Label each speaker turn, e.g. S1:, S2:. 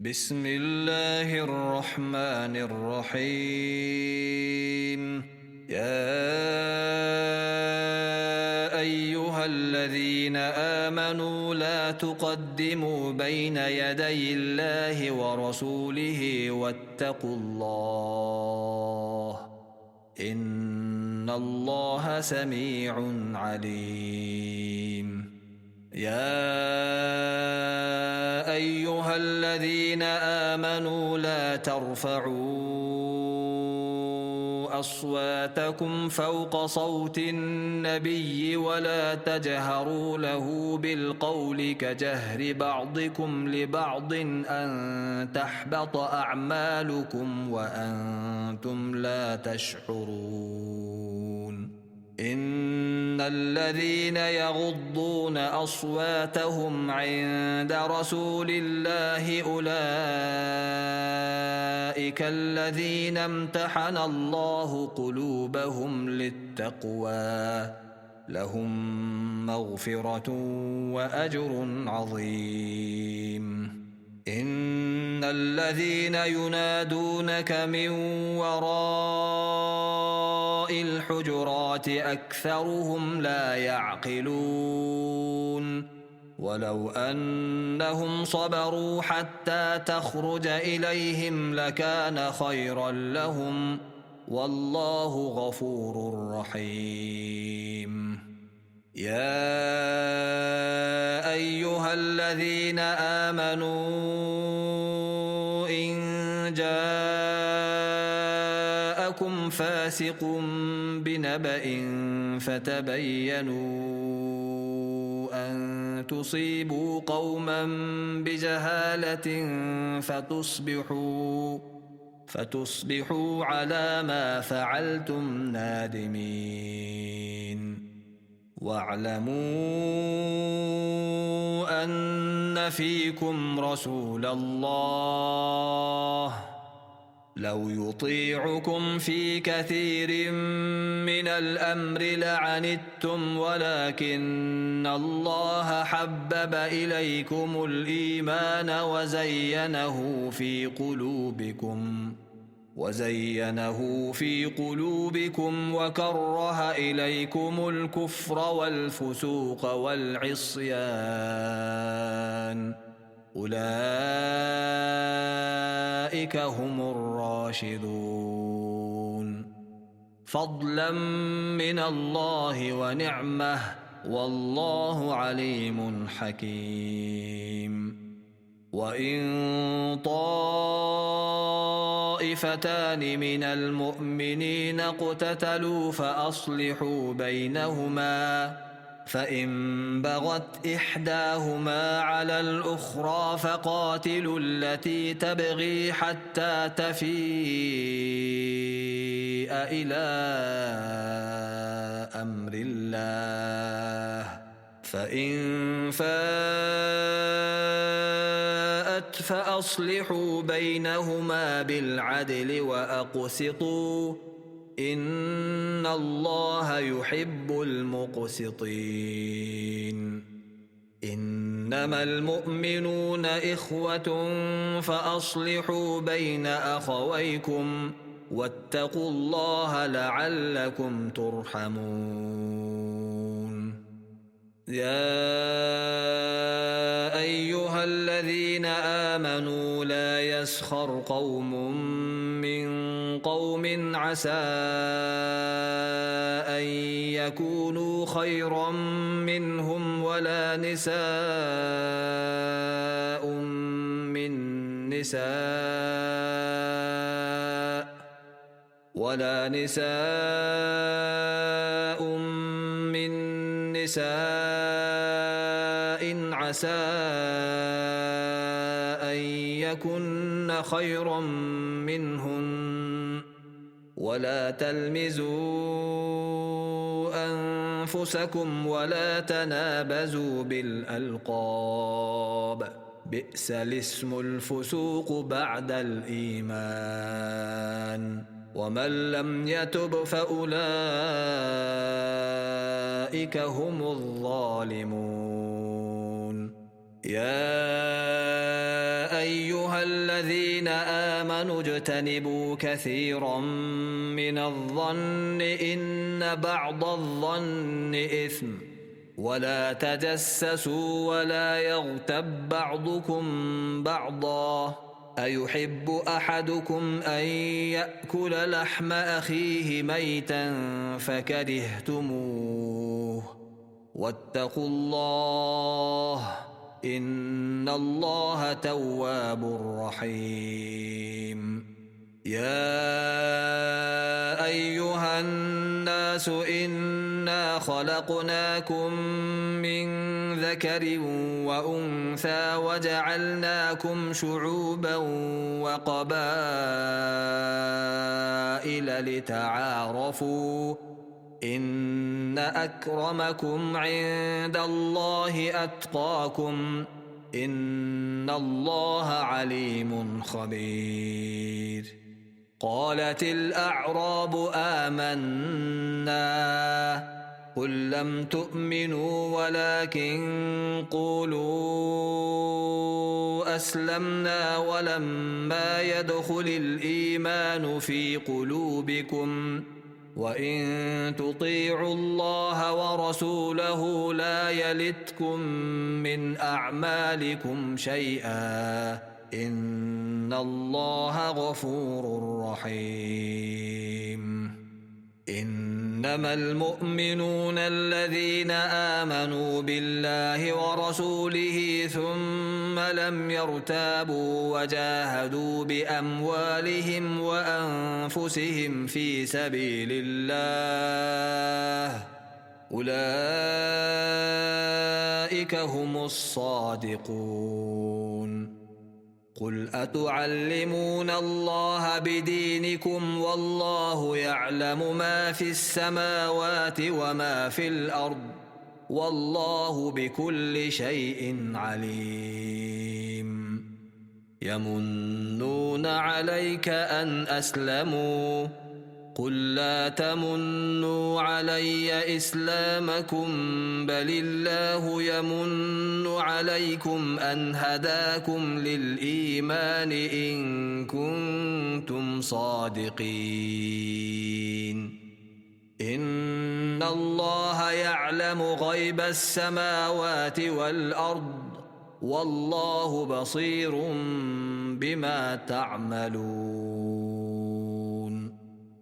S1: بسم الله الرحمن الرحيم. يا أيها الذين آمنوا لا تقدموا بين يدي الله ورسوله واتقوا الله إن الله سميع عليم. يا أيها الذين آمنوا لا ترفعوا أصواتكم فوق صوت النبي ولا تجهروا له بالقول كجهر بعضكم لبعض أن تحبط أعمالكم وأنتم لا تشعرون. إن الذين يغضون أصواتهم عند رسول الله أولئك الذين امتحن الله قلوبهم للتقوى لهم مغفرة وأجر عظيم. إن الذين ينادونك من وراء الحجرات أكثرهم لا يعقلون. ولو أنهم صبروا حتى تخرج إليهم لكان خيرا لهم والله غفور رحيم. يا أيها الذين آمنوا إن جاءكم فاسق بنبأ فتبينوا أن تصيبوا قوما بجهالة فتصبحوا على ما فعلتم نادمين. واعلموا أن فيكم رسول الله لو يطيعكم في كثير من الأمر لعنتم ولكن الله حبب إليكم الإيمان وزينه في قلوبكم وكره إليكم الكفر والفسوق والعصيان أولئك هم الراشدون فضلا من الله ونعمه والله عليم حكيم. وإن طائفتان من المؤمنين اقتتلوا فأصلحوا بينهما فإن بغت إحداهما على الأخرى فقاتلوا التي تبغي حتى تفيء إلى أمر الله فإن فاءت فأصلحوا بينهما بالعدل وأقسطوا إن الله يحب المقسطين. إنما المؤمنون إخوة فأصلحوا بين أخويكم واتقوا الله لعلكم ترحمون. يا أيها الذين آمنوا لا يسخر قوم من قوم عسى أن يكونوا خيرا منهم ولا نساء من نساء عسى أن يكن خيرا منهن ولا تلمزوا أنفسكم ولا تنابزوا بالألقاب بئس الاسم الفسوق بعد الإيمان ومن لم يتب فأولئك هم الظالمون. يا أيها الذين آمنوا اجتنبوا كثيرا من الظن إن بعض الظن إثم ولا تجسسوا ولا يغتب بعضكم بعضا أيحب أحدكم أن يأكل لحم أخيه ميتا فكرهتموه واتقوا الله إن الله تواب رحيم يا أيها الناس إنا خلقناكم من ذكر وأنثى وجعلناكم شعوبا وقبائل لتعارفوا إن أكرمكم عند الله أتقاكم إن الله عليم خبير قالت الأعراب آمنا قل لم تؤمنوا ولكن قولوا أسلمنا ولما يدخل الإيمان في قلوبكم وإن تطيعوا الله ورسوله لا يلتكم من أعمالكم شيئا إن الله غفور رحيم إنما المؤمنون الذين آمنوا بالله ورسوله ثم لم يرتابوا وجاهدوا بأموالهم وأنفسهم في سبيل الله أولئك هم الصادقون قل أتعلمون الله بدينكم والله يعلم ما في السماوات وما في الأرض والله بكل شيء عليم يمنون عليك أن أسلموا قل لا تمنوا علي إسلامكم بل الله يمن عليكم أن هداكم للإيمان إن كنتم صادقين إن الله يعلم غيب السماوات والأرض والله بصير بما تعملون